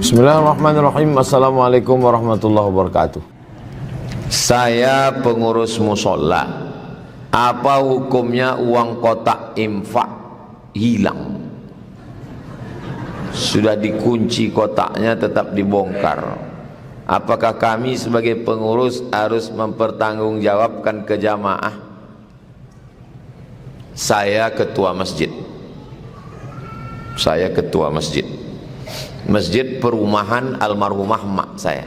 Bismillahirrahmanirrahim. Assalamualaikum warahmatullahi wabarakatuh. Saya pengurus musola. Apa hukumnya uang kotak infak hilang? Sudah dikunci kotaknya tetap dibongkar. Apakah kami sebagai pengurus harus mempertanggungjawabkan ke jamaah? Saya ketua masjid. Saya ketua masjid. Masjid perumahan almarhumah mak saya.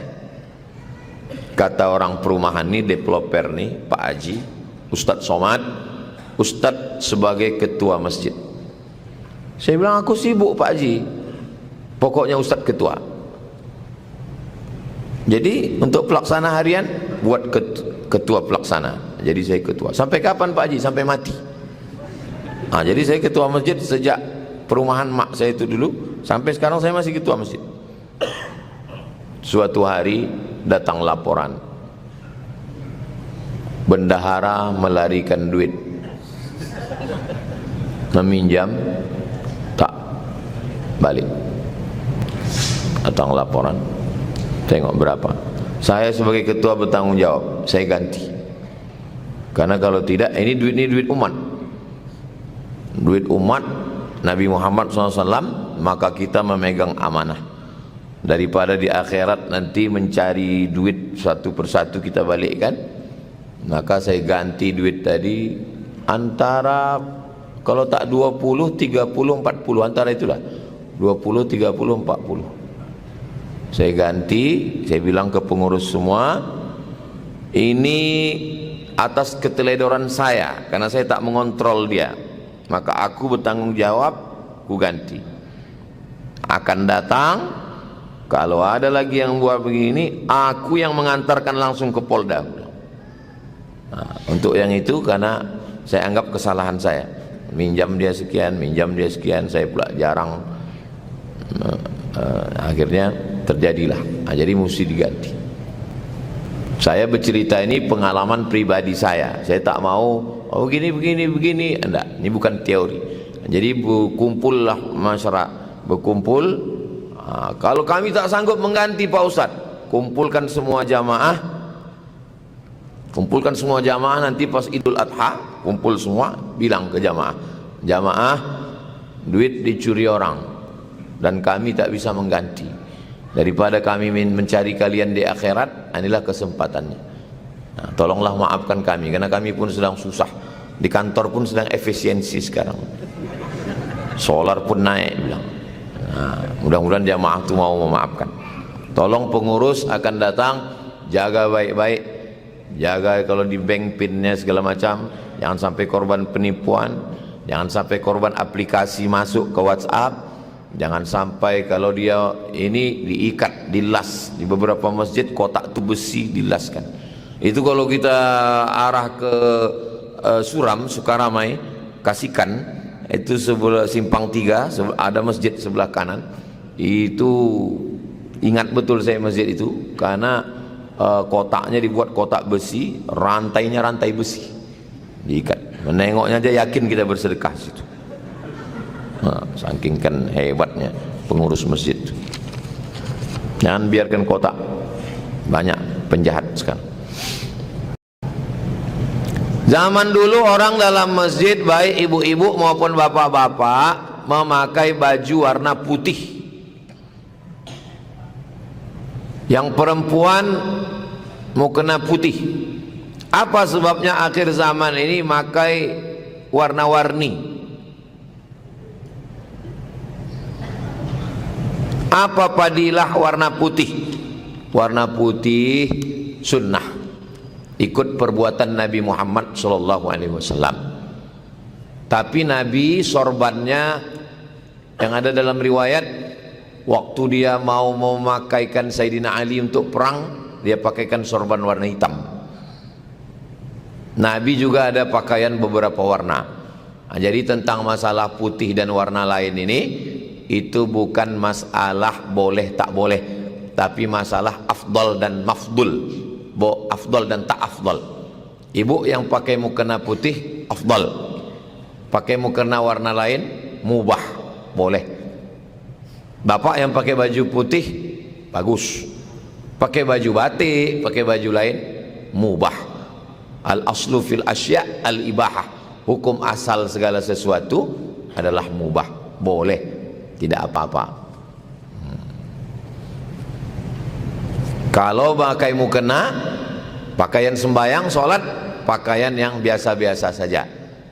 Kata orang perumahan ini, developer nih, Pak Haji, Ustadz Somad, Ustadz sebagai ketua masjid. Saya bilang, aku sibuk Pak Haji, pokoknya Ustadz ketua. Jadi untuk pelaksana harian buat ketua pelaksana. Jadi saya ketua. Sampai kapan Pak Haji? Sampai mati. Nah, jadi saya ketua masjid sejak perumahan mak saya itu dulu sampai sekarang saya masih ketua masjid. Suatu hari datang laporan, bendahara melarikan duit, meminjam tak balik. Datang laporan, tengok berapa. Saya sebagai ketua bertanggung jawab, saya ganti. Karena kalau tidak, ini duit umat. Duit umat Nabi Muhammad SAW, maka kita memegang amanah. Daripada di akhirat nanti mencari duit satu persatu kita balikkan, maka saya ganti duit tadi antara, kalau tak 20, 30, 40, antara itulah 20, 30, 40. Saya ganti, saya bilang ke pengurus semua, ini atas keteledoran saya, karena saya tak mengontrol dia, maka aku bertanggung jawab, aku ganti. Akan datang, kalau ada lagi yang buat begini, aku yang mengantarkan langsung ke Polda. Nah, untuk yang itu karena saya anggap kesalahan saya, minjam dia sekian, saya pula jarang, akhirnya terjadilah. Nah, jadi mesti diganti. Saya bercerita ini pengalaman pribadi saya tak mau begini, enggak, ini bukan teori. Jadi berkumpullah masyarakat, berkumpul. Kalau kami tak sanggup mengganti Pak Ustadz, kumpulkan semua jamaah nanti pas Idul Adha, kumpul semua, bilang ke jamaah duit dicuri orang dan kami tak bisa mengganti. Daripada kami mencari kalian di akhirat, inilah kesempatannya. Nah, tolonglah maafkan kami, karena kami pun sedang susah. Di kantor pun sedang efisiensi sekarang. Solar pun naik, bilang. Nah, mudah-mudahan jamaah itu mau memaafkan. Tolong pengurus akan datang, jaga baik-baik. Jaga kalau di bank pinnya segala macam. Jangan sampai korban penipuan. Jangan sampai korban aplikasi masuk ke WhatsApp. Jangan sampai kalau dia ini diikat, dilas. Di beberapa masjid kotak itu besi dilaskan. Itu kalau kita arah ke Suram, Sukaramai, Kasikan, itu sebelah Simpang 3, ada masjid sebelah kanan. Itu ingat betul saya masjid itu, karena kotaknya dibuat kotak besi, rantainya rantai besi, diikat. Menengoknya aja yakin kita bersedekah situ. Nah, saking kan hebatnya pengurus masjid. Jangan biarkan kotak, banyak penjahat sekarang. Zaman dulu orang dalam masjid, baik ibu-ibu maupun bapak-bapak, memakai baju warna putih. Yang perempuan mukena putih. Apa sebabnya akhir zaman ini pakai warna-warni? Apa padilah warna putih? Warna putih sunnah, ikut perbuatan Nabi Muhammad SAW. Tapi Nabi sorbannya yang ada dalam riwayat, waktu dia mau memakaikan Sayyidina Ali untuk perang, dia pakaikan sorban warna hitam. Nabi juga ada pakaian beberapa warna. Nah, jadi tentang masalah putih dan warna lain ini, itu bukan masalah boleh tak boleh, tapi masalah afdal dan mafdul, afdal dan tak afdal. Ibu yang pakai mukena putih afdal, pakai mukena warna lain mubah, boleh. Bapak yang pakai baju putih bagus. Pakai baju batik, pakai baju lain, mubah. Al aslu fil asya' al ibahah. Hukum asal segala sesuatu adalah mubah, boleh, tidak apa-apa. Kalau pakai mukena, pakaian sembahyang, sholat, pakaian yang biasa-biasa saja,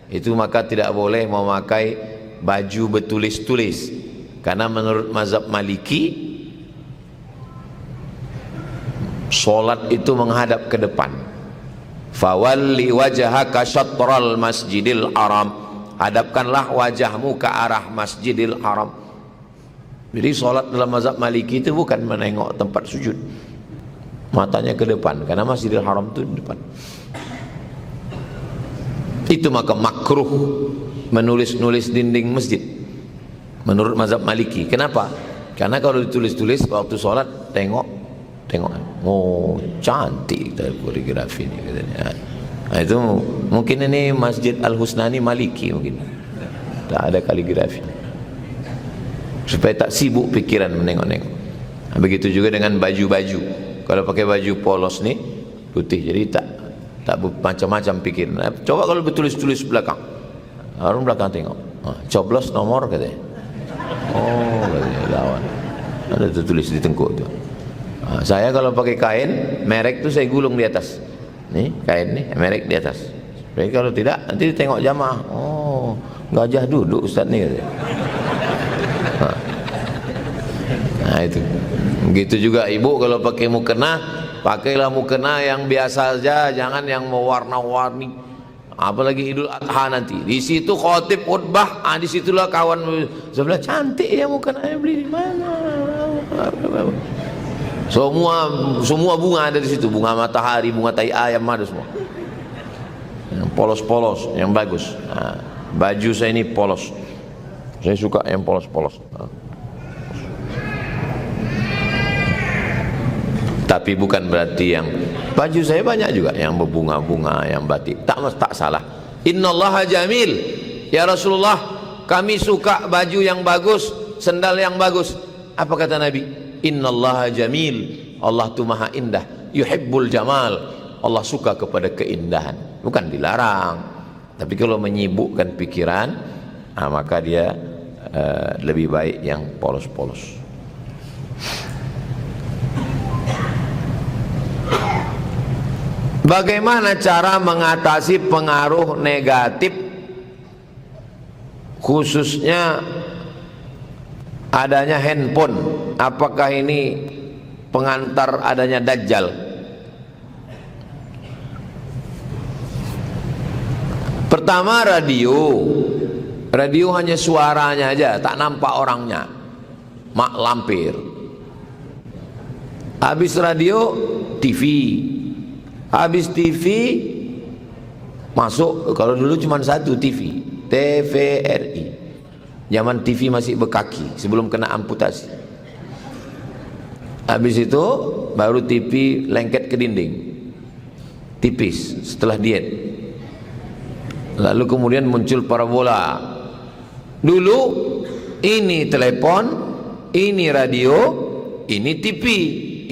itu maka tidak boleh memakai baju bertulis-tulis, karena menurut mazhab Maliki sholat itu menghadap ke depan. Fawalli wajhaka syatral masjidil haram, hadapkanlah wajahmu ke arah masjidil haram. Jadi sholat dalam mazhab Maliki itu bukan menengok tempat sujud, matanya ke depan, karena masjidil haram itu di depan. Itu maka makruh menulis-nulis dinding masjid menurut mazhab Maliki. Kenapa? Karena kalau ditulis-tulis waktu sholat, tengok, oh cantik koreografi ini katanya. Nah, itu mungkin ini Masjid Al Husnani Maliki, mungkin tak ada kaligrafi, supaya tak sibuk pikiran menengok-nengok. Nah, begitu juga dengan baju-baju. Kalau pakai baju polos nih putih, jadi tak macam-macam pikir. Nah, coba kalau bertulis-tulis belakang, orang belakang tengok, coblos nomor katanya. Oh, katanya lawan. Ada tertulis di tengkuk tu. Saya kalau pakai kain merek tu saya gulung di atas. Nih kain nih merek di atas. Jadi kalau tidak nanti tengok jamaah. Oh, gajah duduk ustaz ni katanya. Nah itu. Begitu juga ibu kalau pakai mukena, pakailah mukena yang biasa saja, jangan yang mewarna-warni. Apalagi Idul Adha nanti, di situ khotib khutbah, di situlah kawan sebelah cantik ya mukenanya, beli di mana? Semua bunga ada di situ, bunga matahari, bunga tai ayam ada semua. Yang polos-polos, yang bagus. Nah, baju saya ini polos. Saya suka yang polos-polos. Tapi bukan berarti yang baju saya banyak juga yang berbunga-bunga, yang batik. Tak salah. Innallaha jamil. Ya Rasulullah, kami suka baju yang bagus, sendal yang bagus. Apa kata Nabi? Innallaha jamil. Allah itu maha indah. Yuhibbul jamal. Allah suka kepada keindahan. Bukan dilarang. Tapi kalau menyibukkan pikiran, maka dia lebih baik yang polos-polos. Bagaimana cara mengatasi pengaruh negatif, khususnya adanya handphone? Apakah ini pengantar adanya Dajjal? Pertama, radio hanya suaranya aja, tak nampak orangnya, mak lampir. Habis radio, TV. Habis TV, masuk, kalau dulu cuma satu TV, TVRI. Zaman TV masih berkaki, sebelum kena amputasi. Habis itu baru TV lengket ke dinding, tipis setelah diet. Lalu kemudian muncul parabola. Dulu ini telepon, ini radio, ini TV,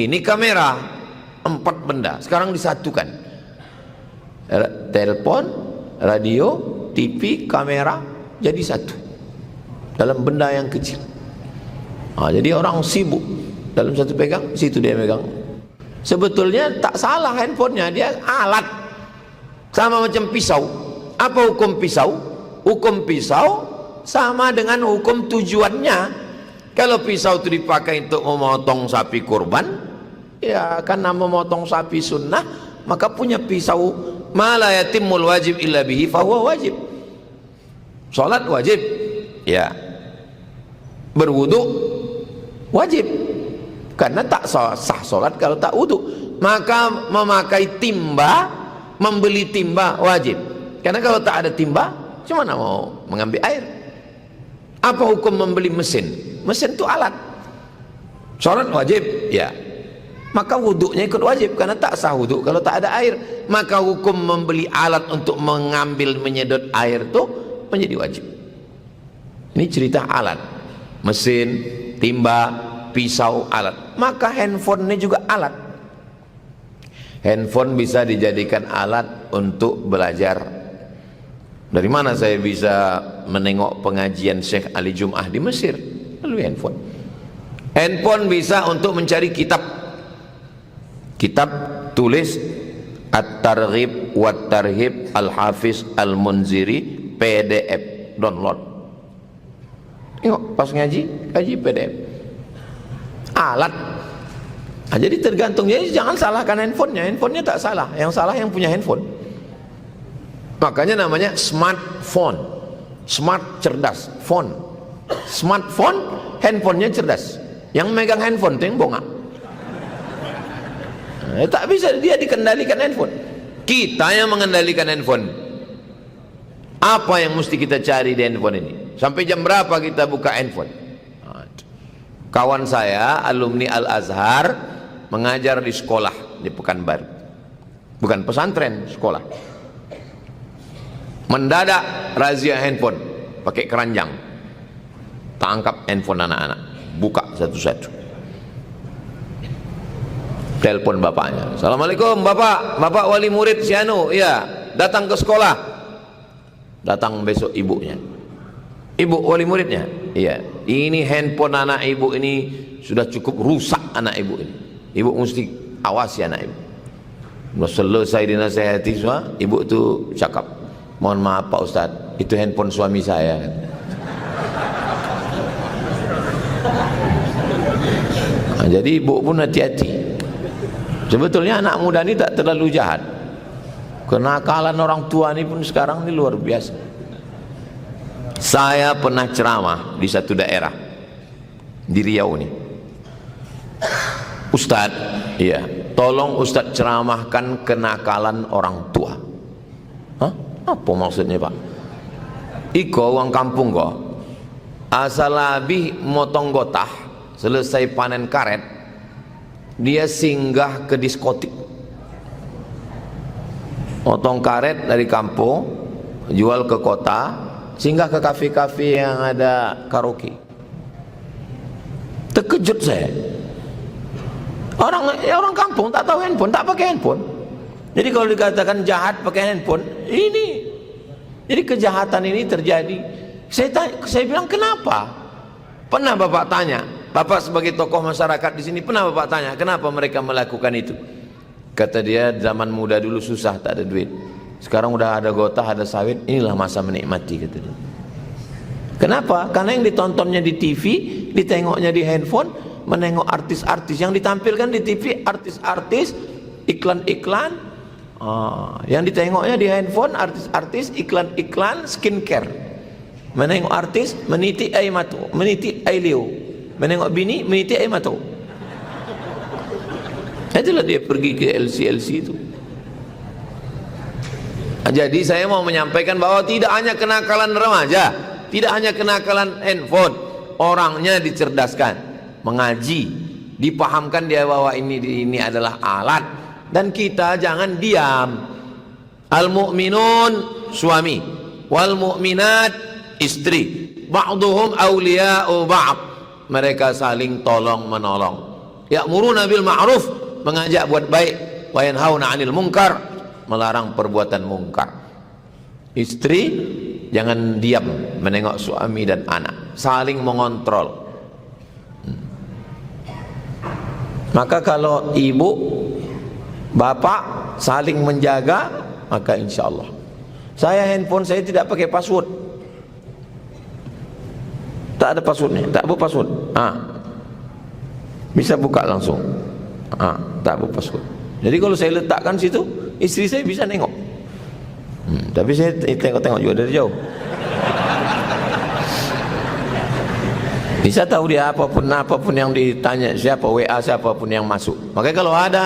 ini kamera. 4 benda sekarang disatukan. Telepon, radio, TV, kamera jadi satu dalam benda yang kecil. Jadi orang sibuk dalam satu pegang, situ dia pegang. Sebetulnya tak salah handphonenya, dia alat sama macam pisau. Apa hukum pisau? Hukum pisau sama dengan hukum tujuannya. Kalau pisau itu dipakai untuk memotong sapi kurban, ya karena memotong sapi sunnah, maka punya pisau. Ma la yatimul wajib illa bihi fahuwa wajib. Salat wajib, ya. Berwudu wajib, karena tak sah salat kalau tak wudu. Maka memakai timba, membeli timba wajib, karena kalau tak ada timba, cuma mau mengambil air. Apa hukum membeli mesin? Mesin itu alat. Salat wajib, ya. Maka wuduknya ikut wajib, karena tak sah wuduk kalau tak ada air. Maka hukum membeli alat untuk mengambil, menyedot air itu menjadi wajib. Ini cerita alat, mesin, timba, pisau alat, maka handphone ini juga alat. Handphone bisa dijadikan alat untuk belajar. Dari mana saya bisa menengok pengajian Syekh Ali Jum'ah di Mesir? Melalui handphone. Handphone bisa untuk mencari kitab tulis At-Targhib wa Tarhib Al-Hafiz Al-Munziri PDF, download. Tengok pas ngaji PDF. Alat. Nah, jadi tergantung, jadi jangan salahkan handphonenya. Handphonenya tak salah, yang salah yang punya handphone. Makanya namanya smartphone. Smart, cerdas, phone. Smartphone, handphonenya cerdas. Yang megang handphone itu yang bongak. Tak bisa dia dikendalikan handphone. Kita yang mengendalikan handphone. Apa yang mesti kita cari di handphone ini? Sampai jam berapa kita buka handphone? Kawan saya alumni Al-Azhar mengajar di sekolah di Pekanbaru, bukan pesantren, sekolah. Mendadak razia handphone pakai keranjang, tangkap handphone anak-anak, buka satu-satu. Telepon bapaknya, assalamualaikum bapak wali murid si Anu, iya, datang ke sekolah. Datang besok ibunya, ibu wali muridnya, iya, ini handphone anak ibu ini sudah cukup rusak anak ibu ini, ibu mesti awasi anak ibu. Sudah selesai dinasihati semua, ibu tu cakap, mohon maaf Pak Ustaz, itu handphone suami saya. Nah, jadi ibu pun hati-hati. Sebetulnya anak muda ini tak terlalu jahat. Kenakalan orang tua ini pun sekarang ini luar biasa. Saya pernah ceramah di satu daerah di Riau ini. Ustaz, iya, tolong Ustaz ceramahkan kenakalan orang tua. Hah? Apa maksudnya Pak? Iko uang kampung kok, asal habis motong gotah, selesai panen karet, dia singgah ke diskotik, motong karet dari kampung, jual ke kota, singgah ke kafe-kafe yang ada karaoke. Terkejut saya. Orang kampung tak tahu handphone, tak pakai handphone. Jadi kalau dikatakan jahat pakai handphone, ini. Jadi kejahatan ini terjadi. Saya bilang kenapa? Pernah Bapak tanya, Bapak sebagai tokoh masyarakat di sini pernah Bapak tanya, kenapa mereka melakukan itu? Kata dia, zaman muda dulu susah, tak ada duit. Sekarang udah ada gotah, ada sawit, inilah masa menikmati, kata dia. Kenapa? Karena yang ditontonnya di TV, ditengoknya di handphone, menengok artis-artis yang ditampilkan di TV, artis-artis, iklan-iklan, yang ditengoknya di handphone, artis-artis, iklan-iklan skincare. Menengok artis, meniti air mata, meniti air liu. Menengok bini, meniti air mata. Itulah dia pergi ke LC itu. Jadi saya mau menyampaikan bahwa tidak hanya kenakalan remaja, tidak hanya kenakalan handphone, orangnya dicerdaskan, mengaji, dipahamkan dia bahwa ini adalah alat, dan kita jangan diam. Al-mu'minun suami, wal mu'minat istri, ba'duhum awliya'u ba'd, mereka saling tolong menolong. Ya'muruna bil ma'ruf, mengajak buat baik, wa yanhauna 'anil munkar, melarang perbuatan mungkar. Istri jangan diam menengok suami dan anak, saling mengontrol. Maka kalau ibu bapak saling menjaga, maka insya Allah. Saya handphone saya tidak pakai password, tak ada passwordnya, tak buat password. Bisa buka langsung. Tak buat password. Jadi kalau saya letakkan situ, istri saya bisa nengok. Tapi saya tengok-tengok juga dari jauh. Bisa tahu dia apapun yang ditanya, siapa WA siapapun yang masuk. Makanya kalau ada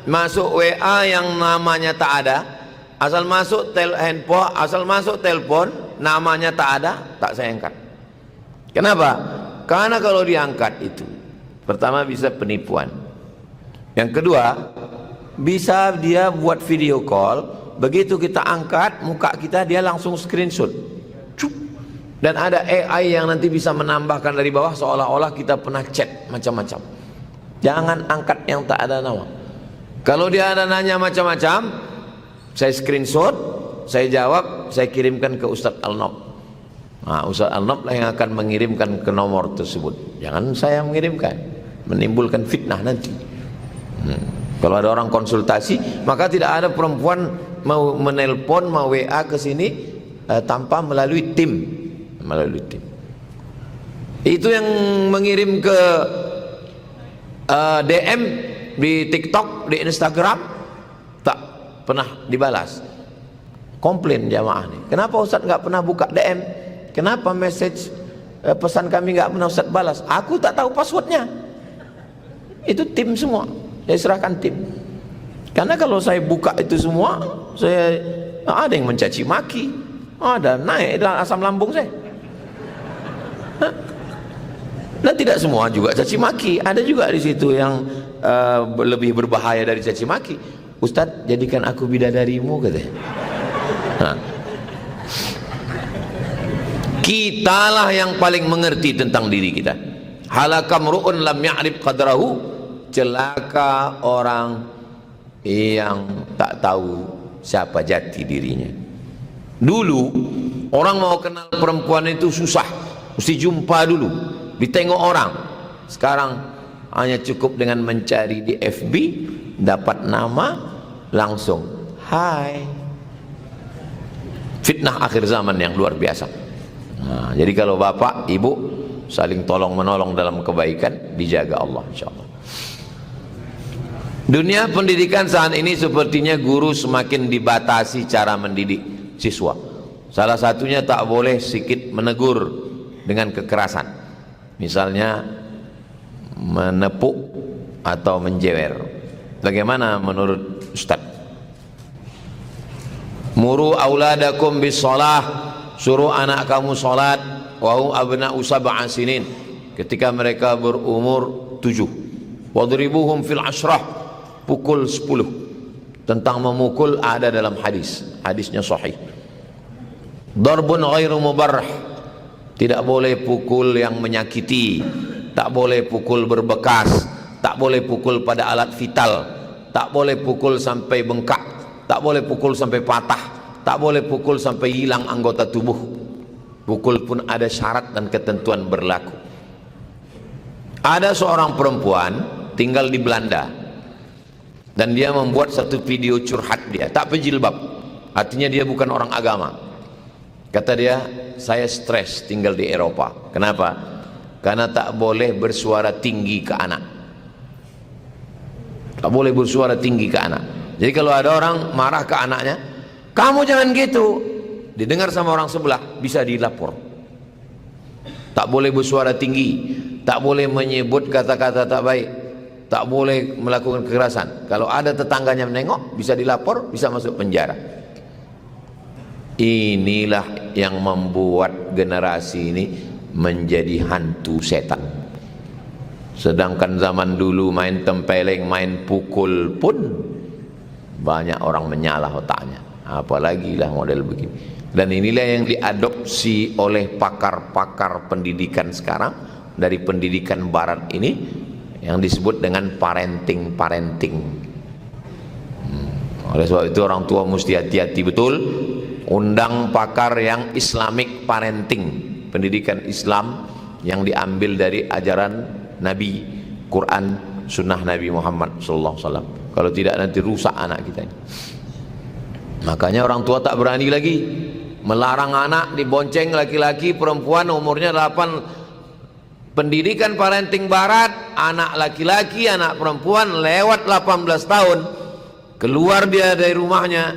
masuk WA yang namanya tak ada, asal masuk handphone, asal masuk telepon namanya tak ada, tak saya angkat. Kenapa? Karena kalau diangkat itu, pertama bisa penipuan. Yang kedua, bisa dia buat video call, begitu kita angkat muka kita, dia langsung screenshot. Dan ada AI yang nanti bisa menambahkan dari bawah seolah-olah kita pernah chat macam-macam. Jangan angkat yang tak ada nama. Kalau dia ada nanya macam-macam, saya screenshot, saya jawab, saya kirimkan ke Ustadz Al-Nob. Nah, Ustadz Al-Nob lah yang akan mengirimkan ke nomor tersebut. Jangan saya mengirimkan, menimbulkan fitnah nanti. Kalau ada orang konsultasi, maka tidak ada perempuan mau menelpon, mau WA ke sini tanpa melalui tim. Itu yang mengirim ke DM di TikTok, di Instagram, tak pernah dibalas. Komplain jamaah nih, kenapa Ustaz nggak pernah buka DM, kenapa message pesan kami nggak pernah Ustaz balas? Aku tak tahu passwordnya. Itu tim semua, saya serahkan tim. Karena kalau saya buka itu semua, saya ada yang mencaci maki, ada naik dalam asam lambung saya. Dan tidak semua juga caci maki, ada juga di situ yang lebih berbahaya dari caci maki. Ustadz, jadikan aku bidadarimu, katanya. Kitalah yang paling mengerti tentang diri kita. Halakam ru'un lam ya'rif qadrahu, celaka orang yang tak tahu siapa jati dirinya. Dulu orang mau kenal perempuan itu susah, mesti jumpa dulu, ditengok orang. Sekarang hanya cukup dengan mencari di FB, dapat nama, langsung hai. Fitnah akhir zaman yang luar biasa. Nah, jadi kalau bapak, ibu saling tolong menolong dalam kebaikan, dijaga Allah insyaallah. Dunia pendidikan saat ini sepertinya guru semakin dibatasi cara mendidik siswa. Salah satunya tak boleh sedikit menegur dengan kekerasan, misalnya menepuk atau menjewer. Bagaimana menurut Ustaz? Muru auladakum bis shalah, suruh anak kamu salat, wa hum abna'u sab'a sinin, ketika mereka berumur 7. Wadribuhum fil ashrah, pukul 10. Tentang memukul ada dalam hadis, hadisnya sahih. Darbun ghairu mubarrah, tidak boleh pukul yang menyakiti, tak boleh pukul berbekas, tak boleh pukul pada alat vital, tak boleh pukul sampai bengkak, tak boleh pukul sampai patah, tak boleh pukul sampai hilang anggota tubuh. Pukul pun ada syarat dan ketentuan berlaku. Ada seorang perempuan tinggal di Belanda, dan dia membuat satu video curhat dia, tak berjilbab, artinya dia bukan orang agama. Kata dia, saya stres tinggal di Eropa. Kenapa? Karena tak boleh bersuara tinggi ke anak. Tak boleh bersuara tinggi ke anak. Jadi kalau ada orang marah ke anaknya, kamu jangan gitu, didengar sama orang sebelah, bisa dilapor. Tak boleh bersuara tinggi, tak boleh menyebut kata-kata tak baik, tak boleh melakukan kekerasan. Kalau ada tetangganya menengok, bisa dilapor, bisa masuk penjara. Inilah yang membuat generasi ini menjadi hantu setan. Sedangkan zaman dulu main tempeleng, main pukul pun banyak orang menyalah otaknya, apalagi lah model begini. Dan inilah yang diadopsi oleh pakar-pakar pendidikan sekarang dari pendidikan barat ini, yang disebut dengan parenting. Oleh sebab itu orang tua mesti hati-hati betul, undang pakar yang Islamic parenting, pendidikan Islam yang diambil dari ajaran Nabi, Quran, sunnah Nabi Muhammad SAW. Kalau tidak nanti rusak anak kita ini. Makanya orang tua tak berani lagi melarang anak dibonceng laki-laki, perempuan umurnya 8. Pendidikan parenting barat, anak laki-laki, anak perempuan lewat 18 tahun, keluar dia dari rumahnya,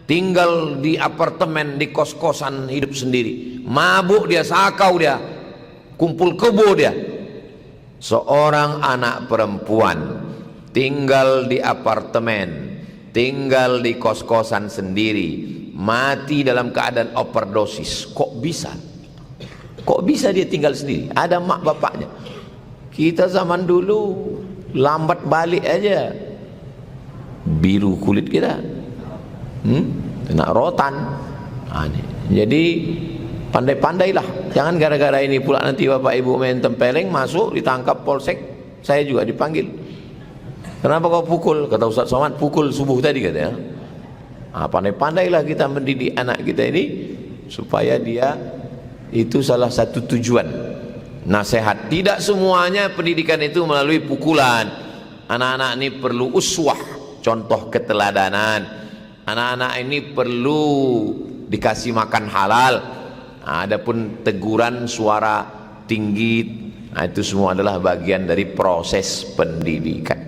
tinggal di apartemen, di kos-kosan, hidup sendiri, mabuk dia, sakau dia, kumpul kebo dia. Seorang anak perempuan tinggal di apartemen, tinggal di kos-kosan sendiri, mati dalam keadaan overdosis. Kok bisa? Kok bisa dia tinggal sendiri? Ada mak bapaknya. Kita zaman dulu lambat balik aja, biru kulit kita, kena rotan. Jadi Pandai-pandailah, jangan gara-gara ini pula nanti bapak ibu main tempeleng, masuk ditangkap polsek, saya juga dipanggil. Kenapa kau pukul? Kata Ustaz Somad, pukul subuh tadi katanya. Pandai-pandailah kita mendidik anak kita ini supaya dia itu salah satu tujuan nasihat. Tidak semuanya pendidikan itu melalui pukulan. Anak-anak ini perlu uswah, contoh keteladanan. Anak-anak ini perlu dikasih makan halal. Adapun teguran suara tinggi, itu semua adalah bagian dari proses pendidikan.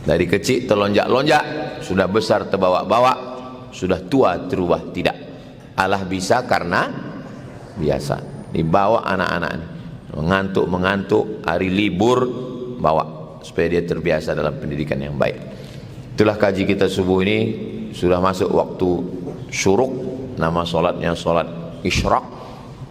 Dari kecil terlonjak-lonjak, sudah besar terbawa-bawa, sudah tua terubah tidak. Allah bisa karena biasa. Dibawa anak-anak ini mengantuk, hari libur bawa supaya dia terbiasa dalam pendidikan yang baik. Itulah kaji kita subuh ini. Sudah masuk waktu syuruk. Nama solatnya solat isyraq.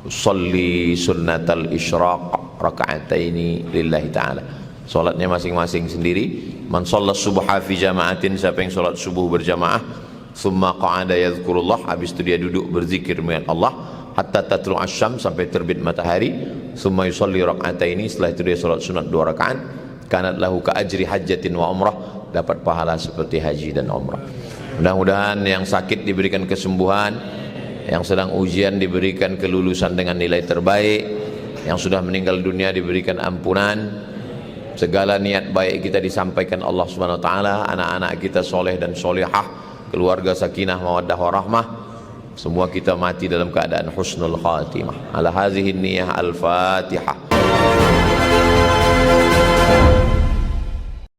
Sholli sunnatal isyraq raka'ataini lillahi ta'ala. Solatnya masing-masing sendiri. Man shalla subha fi jama'atin, siapa yang solat subuh berjamaah, thumma qa'ada yadhkurullah, habis itu dia duduk berzikir dengan Allah hatta tatlu asyam, sampai terbit matahari. Thumma yusalli raka'ataini, setelah itu dia solat sunat 2 rakaat. Kanat lahu ka ajri hajjatin wa umrah, dapat pahala seperti haji dan umrah. Mudah-mudahan yang sakit diberikan kesembuhan, yang sedang ujian diberikan kelulusan dengan nilai terbaik, yang sudah meninggal dunia diberikan ampunan. Segala niat baik kita disampaikan Allah Subhanahu wa taala, anak-anak kita soleh dan solehah, keluarga sakinah mawaddah warahmah, semua kita mati dalam keadaan husnul khatimah. Ala hazihi niyah al-Fatihah.